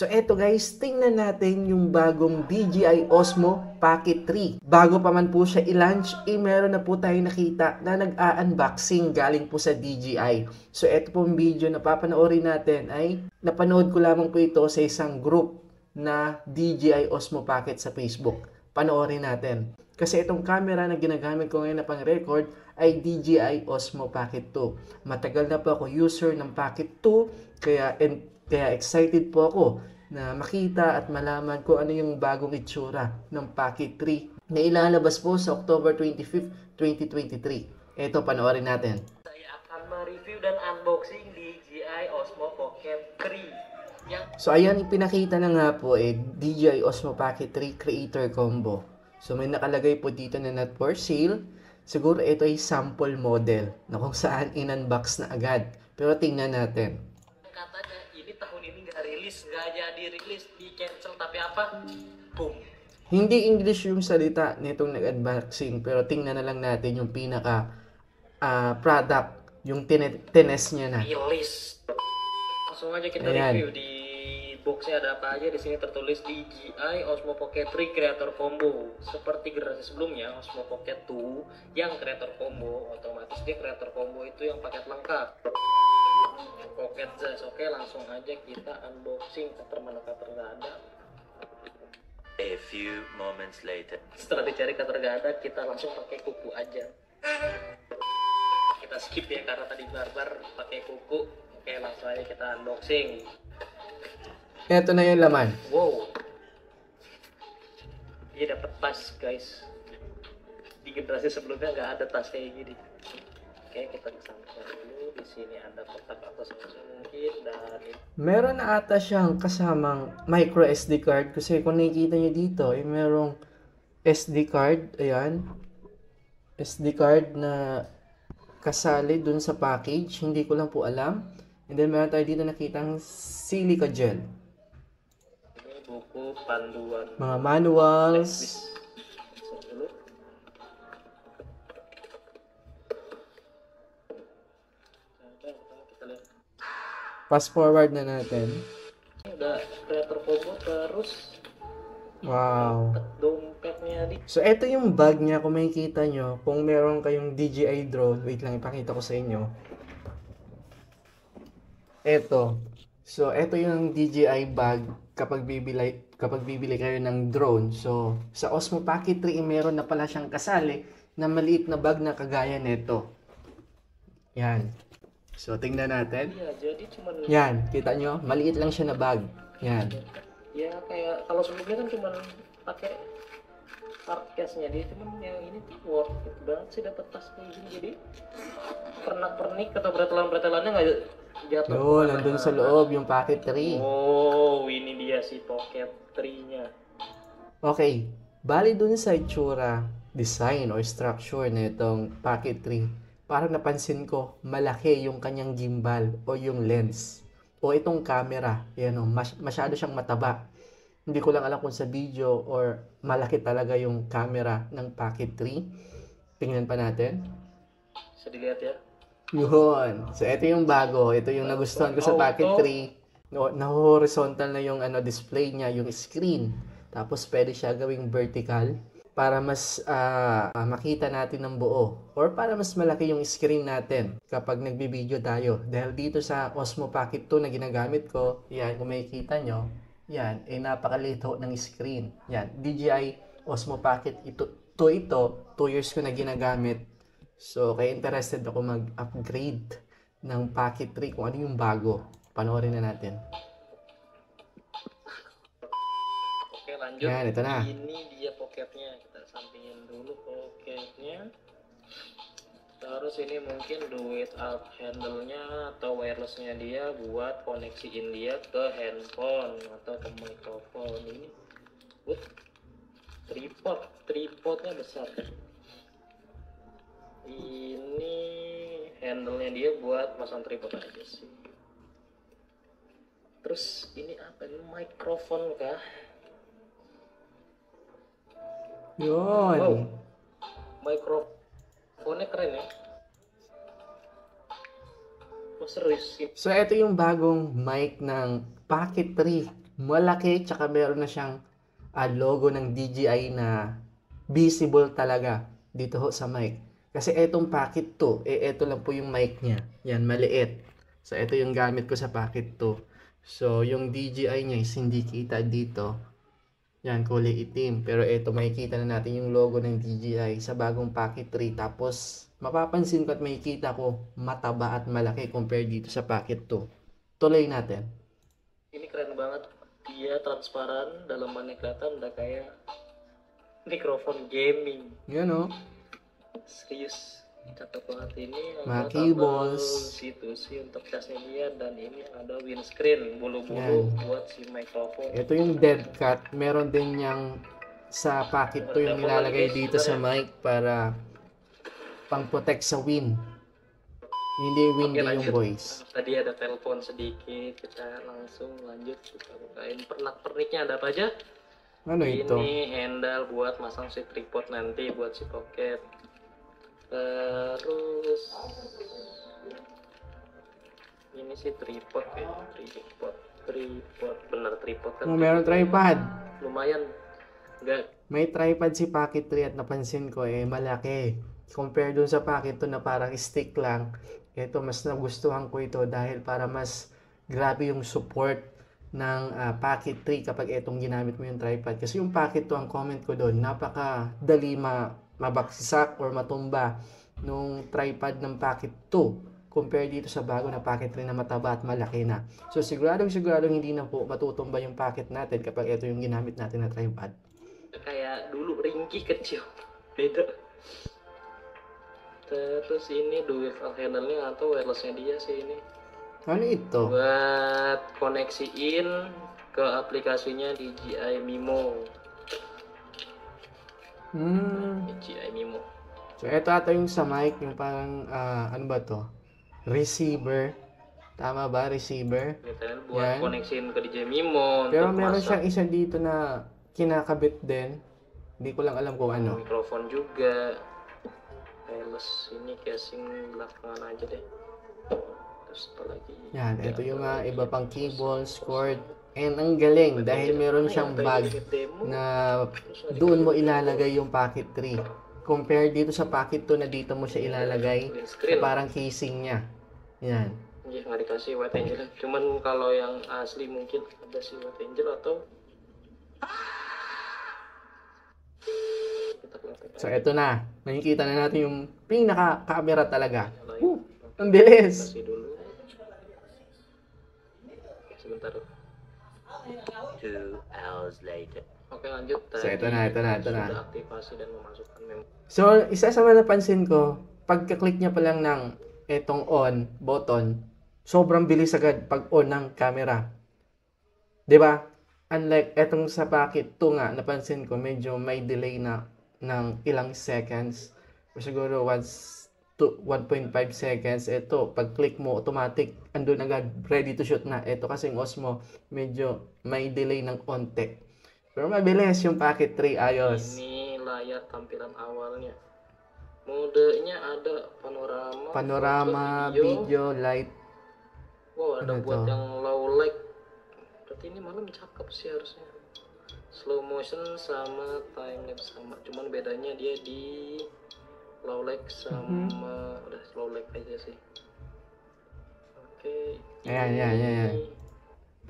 So eto guys, tingnan natin yung bagong DJI Osmo Pocket 3. Bago pa man po siya i-launch, meron na po tayong nakita na nag-a-unboxing galing po sa DJI. So eto pong video na papanoorin natin ay napanood ko lamang po ito sa isang group na DJI Osmo Pocket sa Facebook. Panoorin natin. Kasi itong camera na ginagamit ko ngayon na pang-record ay DJI Osmo Pocket 2. Matagal na po ako user ng Pocket 2, kaya excited po ako na makita at malaman ko ano yung bagong itsura ng Pocket 3 na ilalabas po sa October 25, 2023. Ito, panoorin natin. Saya akan mereview dan unboxing DJI Osmo Pocket 3. So ayan, pinakita na nga po DJI Osmo Pocket 3 Creator Combo. So may nakalagay po dito na not for sale. Siguro ito ay sample model na kung saan in-unbox na agad. Pero tingnan natin. Katanya ini tahun ini nggak rilis, nggak jadi rilis, di cancel, tapi apa? Boom. Hindi English yung salita nitong nag-unboxing, pero tingnan na lang natin yung pinaka product, yung tines niya na. Rilis. Langsung aja kita Ayan. review. Di boxnya ada apa aja. Di sini tertulis DJI Osmo Pocket 3 Creator Combo. Seperti generasi sebelumnya Osmo Pocket 2 yang Creator Combo, otomatis dia Creator Combo itu yang paket lengkap. Pocket Jazz. Oke, langsung aja kita unboxing. Cutter mana cutter nggak ada. A few moments later. Setelah dicari cutter nggak ada, kita langsung pakai kuku aja. Kita skip ya karena tadi barbar pakai kuku. Oke, langsung aja kita unboxing. Ito na yung laman. Wow. Dia dapat tas, guys. Di generasi sebelumnya nggak ada tas kayak gini. Oke, kita kesampingkan dulu. Di sini ada kotak atau sebesar mungkin dan Meron na ata siyang kasamang micro SD card. Kasi kung nakikita nyo dito, merong SD card. Ayan. SD card na kasali dun sa package. Hindi ko lang po alam. And then meron tayo dito nakitang silica gel. ini buku panduan. Mga manuals. Dulu. Kita lihat. Fast forward na natin. Ini udah Creator Combo, terus Wow. dompetnya di. So, ito yung bag niya. Kung makikita nyo, kung meron kayong DJI drone, wait lang, ipakita ko sa inyo. Ito. So, ito yung DJI bag kapag bibili kayo ng drone. So, sa Osmo Pocket 3, meron na pala siyang kasali na maliit na bag na kagaya nito. Yan. So, tingnan natin. Iya, jadi cuman Yan. Kita nyo? Maliit lang siya na bag. Yan. ya kayak kalau sebelumnya kan cuman pakai hardcase-nya, dia cuman yang ini tuh worth it banget sih dapat tas kayak gini. Jadi pernak-pernik atau bretelan-bretelannya nggak jatuh. Yun, nandun sa loob yung Pocket 3. Oh, ini dia si Pocket 3-nya. Okay, bali dun sa itsura, design or structure na itong Pocket 3, parang napansin ko, malaki yung kanyang gimbal o yung lens. O itong camera, yan o, masyado siyang mataba. Hindi ko lang alam kung sa video or malaki talaga yung camera ng Pocket 3. Tingnan pa natin. Bisa dilihat ya. Yun. So, ito yung bago. Ito yung nagustuhan ko sa Pocket 3. No, na-horizontal na yung display niya, yung screen. Tapos, pwede siya gawing vertical para mas makita natin ng buo. Or para mas malaki yung screen natin kapag nagbibideo tayo. Dahil dito sa Osmo Pocket 2 na ginagamit ko, yan, kung makikita nyo, yan, napakalito ng screen. Yan, DJI Osmo Pocket ito, 2 years ko na ginagamit. So, kaya interested ako mag-upgrade ng Pocket 3 kung ano yung bago. Panoorin na natin. Oke, lanjut. Yan, ito na. Ini dia pocketnya. Kita sampingin dulu pocketnya. Terus ini mungkin duit out handle-nya atau wireless-nya dia buat koneksiin dia ke handphone atau ke mikrofon. Ini tripodnya besar. Ini handle-nya dia buat masang tripod aja sih. Terus ini apa? Ini mikrofon kah? Yun. Wow. Mikrofonnya keren ya. Oh, serius. So, ito yung bagong mic ng Pocket 3 malaki, tsaka meron na siyang logo ng DJI na visible talaga dito ho sa mic. Kasi etong packet to, eto lang po yung mic niya. Yan, maliit. So, ito yung gamit ko sa packet to. So, yung DJI niya is hindi kita dito. Yan, kulay itim. Pero eto, makikita na natin yung logo ng DJI sa bagong Pocket 3. Tapos, mapapansin ko at makikita ko mataba at malaki compare dito sa Pocket 2. Tuloy natin. Ini keren banget. Dia transparan, dalamannya kelihatan udah kayak mikrofon gaming. Yan o. Serius, cakep banget ini. Mga Ada cables. tabel situasi untuk casnya dia, dan ini ada windscreen bulu-bulu Yan. buat si mikrofon. Ito yung dead cat. Meron din yang sa Pocket 2 yung nilalagay dito sa mic para pang-protect sa wind. Hindi windy yung voice. Tadi ada telepon sedikit, kita langsung lanjut kita bukain pernak-perniknya ada apa aja. Ano ito? Ini handle buat masang si tripod nanti buat si pocket. Terus ini si tripod ya, tripod bener tripod kan. Oh, meron tripod. Lumayan, enggak May tripod si Pocket 3 at napansin ko malaki. Compare dun sa Pocket 2 na parang stick lang. Ito, mas nagustuhan ko ito dahil para mas grabe yung support ng Pocket 3 kapag itong ginamit mo yung tripod. Kasi yung Pocket 2, ang comment ko doon, napakadali mabaksak or matumba nung tripod ng Pocket 2 compare dito sa bago na Pocket 3 na mataba at malaki na. So siguradong hindi na po matutumba yung Pocket natin kapag ito yung ginamit natin na tripod. kayak dulu ringkih kecil, beda. Terus ini dual handle-nya atau wireless-nya dia sih ini. Ano ito? Buat koneksiin ke aplikasinya DJI Mimo. DJI Mimo. So ito ata yung sa mic, yung parang ano ba to? Receiver. Tama ba? Receiver. Gitu kan, buat Yan. koneksiin ke DJI Mimo. Pero untuk meron masang siyang isa dito na kinakabit din. Hindi ko lang alam kung ano. mikrofon juga. Wireless ini casing belakangan aja deh. Terus apa lagi? Yan, ito yung iba pang cables, cord. And ang galing dahil meron siyang bag na doon mo ilalagay yung Pocket 3. Compare dito sa Pocket 2 na dito mo siya ilalagay sa parang casing niya. Yan. Iya, nggak dikasih white angel. Cuman kalau yang asli mungkin ada si white angel atau kita kelihatan. So ito na. Nakikita na natin yung pinaka-camera talaga. Ang bilis! Kasih dulu. Sebentar. 2 hours later. Oke, lanjut. So ito na. Sudah aktivasi dan memasukkan memori. So, isa sa mga napansin ko, pagka-click niya pa lang ng etong on button, sobrang bilis agad pag on ng camera. 'Di ba? Unlike etong sa Pocket 2 nga, napansin ko medyo may delay na ng ilang seconds. O siguro 1.5 seconds. Ito, pag-click mo, automatic, andun agad, ready to shoot na. Ito kasing Osmo, medyo may delay ng konti. Pero mabilis yung Pocket 3, ayos. Ini layar tampilan awalnya. Modenya ada panorama, Panorama, foto, video, light. Wow, ada Ano buat to? yang low light. Berarti ini malah cakep sih harusnya. Slow motion sama time lapse sama. Cuman bedanya dia di low light sama udah slow light aja sih. Oke. Ayan.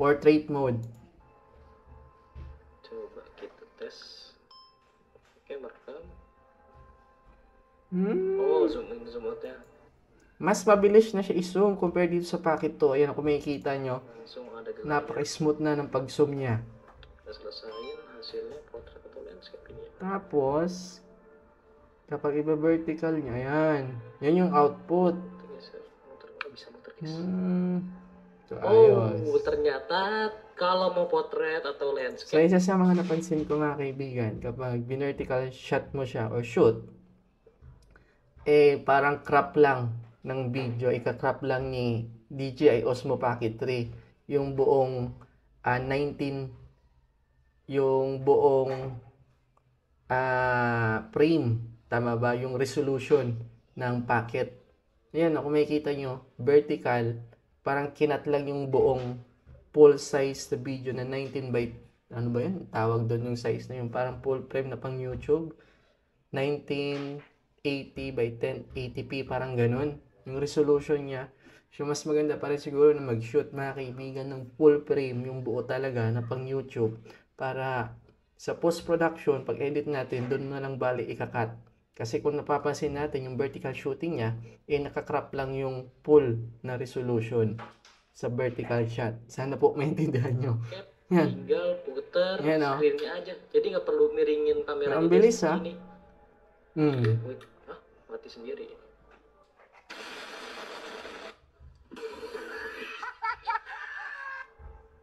Portrait mode. Coba kita tes. Oke, merekam. Oh, zoom in, zoom out-nya. Mas mabilis na siya i-zoom compare dito sa Pocket 2. Ayan, kung makikita nyo, Langsung ada gambar. napaka-smooth na ng pag-zoom niya. Kita selesain hasilnya portrait atau landscape ini ya. Tapos, kapag iba-vertical niya, ayan. Yan yung output. Kita geser, muter, nggak bisa muter guys. So, ayos. Oh, ternyata kalau mau potret atau So, landscape, isa sa mga napansin ko mga kaibigan, kapag binertical shot mo siya or shoot, parang crop lang ng video, ika-crop lang ni DJI Osmo Pocket 3 yung buong 19 yung buong frame, tama ba? Yung resolution ng Pocket. Ayan, kung makikita nyo, vertical, parang kinat lang yung buong full size na video na 19 by, ano ba yun? Tawag doon yung size na yun. Parang full frame na pang YouTube. 1980 by 1080p, parang ganun. Yung resolution niya. So, mas maganda pa rin siguro na mag-shoot, mga kaibigan, ng full frame, yung buo talaga na pang YouTube. Para sa post-production, pag-edit natin, doon na lang bali ikakat. Kasi kung napapansin natin, yung vertical shooting niya, nakakrop lang yung full na resolution sa vertical shot. Sana po maintindihan nyo. Yan. Tinggal puter Yan, oh. screennya aja. Jadi nggak perlu miringin kamera. Ang bilis, ha? Ini. Wait, mati sendiri.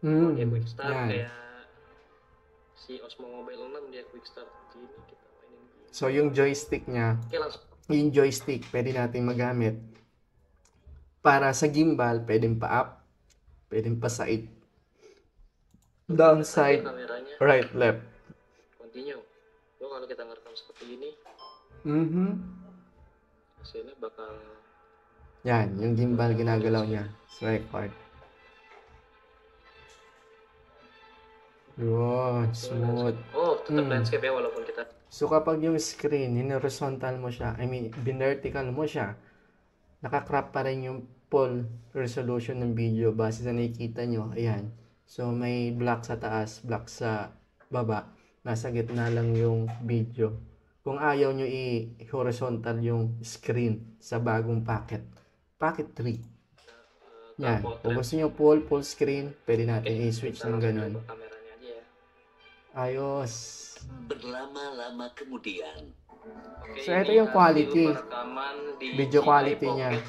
Dia quick start Yan. kayak si Osmo Mobile 6 dia quick start gini kita mainin gini. So, yung joystick niya, Oke, langsung. yung joystick, pwede natin magamit. Para sa gimbal, pwedeng pa-up, pwedeng pa-side, downside, Kameranya right, left. continue. Kalau kita ngerekam seperti ini, hasilnya bakal Yan, yung gimbal ginagalaw niya. Sa record. Yun, smooth. oh tetap landscape ya walaupun kita. So, kapag yung screen, horizontal mo siya, vertical mo siya, nakakrop pa rin yung full resolution ng video base sa nakikita nyo. Ayan. So, may black sa taas, black sa baba. Nasa gitna lang yung video. Kung ayaw nyo i-horizontal yung screen sa bagong Pocket 3. Yan. Kung gusto nyo full screen, pwede natin i-switch ng ganun. Kameranya aja ya. Ayos. Berlama-lama kemudian. Oke, So, ito ini yung quality. hasil perekaman di Video DJI quality nya. Pocket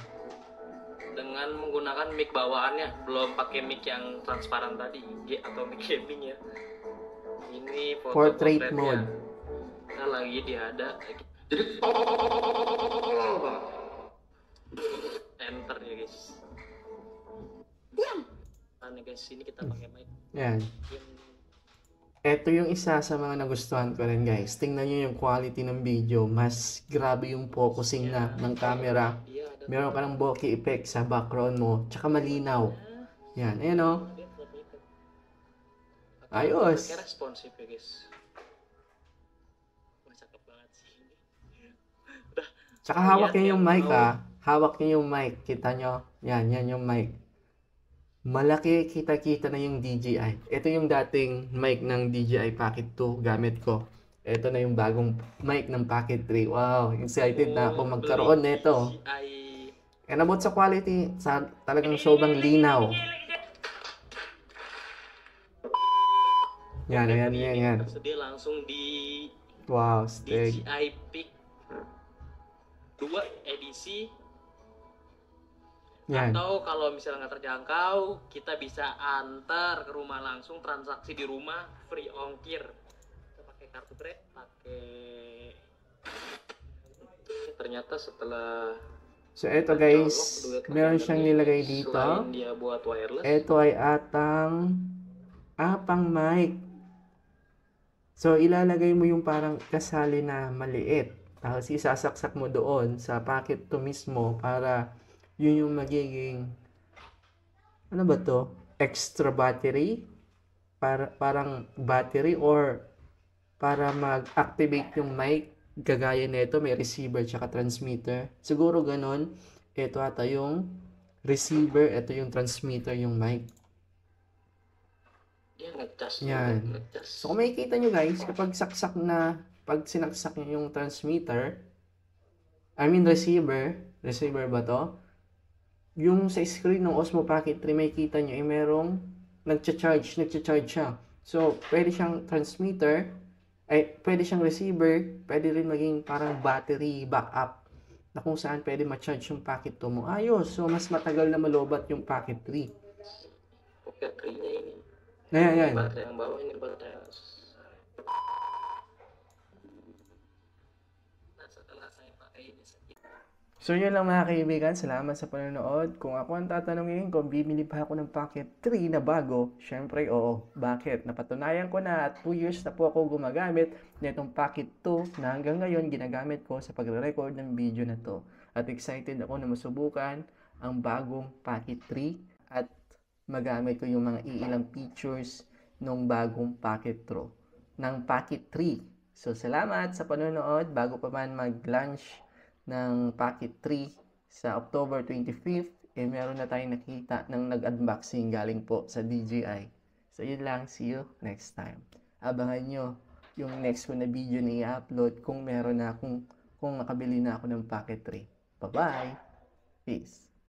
dengan menggunakan mic bawaannya, belum pakai mic yang transparan tadi atau mic gaming ya. Ini foto Portrait potretnya. mode. Nah, lagi ada. Jadi enter ya guys. Nah nih guys, ini kita pakai mic. Yan. Ito yung isa sa mga nagustuhan ko rin, guys. Tingnan nyo yung quality ng video. Mas grabe yung focusing na ng camera. Iya, ada Meron ka ng bokeh effect sa background mo. Tsaka malinaw. Yan. Ayan o. Ayos. Kayak responsif ya guys. Wah, cakep banget sih ini. Tsaka hawak niya yung mic, ah. Hawak niya yung mic. Kita nyo? Yan yung mic. Malaki, kita-kita na yung DJI. Ito yung dating mic ng DJI Pocket 2 gamit ko. Ito na yung bagong mic ng Pocket 3. Wow, excited na ako magkaroon nito. And about sa quality, talagang sobrang linaw. Yan. Tersedia langsung di Wow, steg. DJI Pick 2 edisi. Yan. Atau kalau misalnya nggak terjangkau, kita bisa antar ke rumah langsung, transaksi di rumah, free ongkir. Kita pakai kartu kredit, ternyata setelah So, eto guys, meron siyang nilagay dito. selain dia buat wireless, Ito ay apang mic. So, ilalagay mo yung parang kasali na maliit. Tapos, isasaksak mo doon sa Pocket 2 mismo para yun yung magiging, ano ba to? Extra battery? Parang battery or para mag-activate yung mic. Gagaya nito, may receiver tsaka transmitter. Siguro ganon. Ito ata yung receiver, ito yung transmitter, yung mic. dia ngecas. Yan. Ngecas. So, kung makikita nyo guys, pag sinaksak nyo yung transmitter, receiver ba to? Yung sa screen ng Osmo Pocket 3, makikita nyo, merong nagcha-charge siya. So, pwede siyang transmitter, pwede siyang receiver, pwede rin maging parang battery backup na kung saan pwede ma-charge yung Pocket 2 mo. Ayos. So, mas matagal na malobat yung Pocket 3. Pocket 3-nya ini. Ayan. Baterai yang bawah ini baterai. Nah, setelah saya pakai ini So yun lang mga kaibigan, salamat sa panonood. Kung ako ang tatanungin kung bibili pa ako ng Pocket 3 na bago, syempre oo. Bakit? Napatunayan ko na at 2 years na po ako gumagamit nitong Pocket 2 na hanggang ngayon ginagamit ko sa pagre-record ng video na to. At excited ako na masubukan ang bagong Pocket 3 at magamit ko yung mga iilang features ng bagong Pocket Pro, ng Pocket 3. So, salamat sa panonood. Bago pa man mag-launch ng Pocket 3 sa October 25th, meron na tayong nakita ng nag-unboxing galing po sa DJI. So, yun lang. See you next time. Abangan nyo yung next ko na video na i-upload kung nakabili na ako ng Pocket 3. Bye-bye! Peace!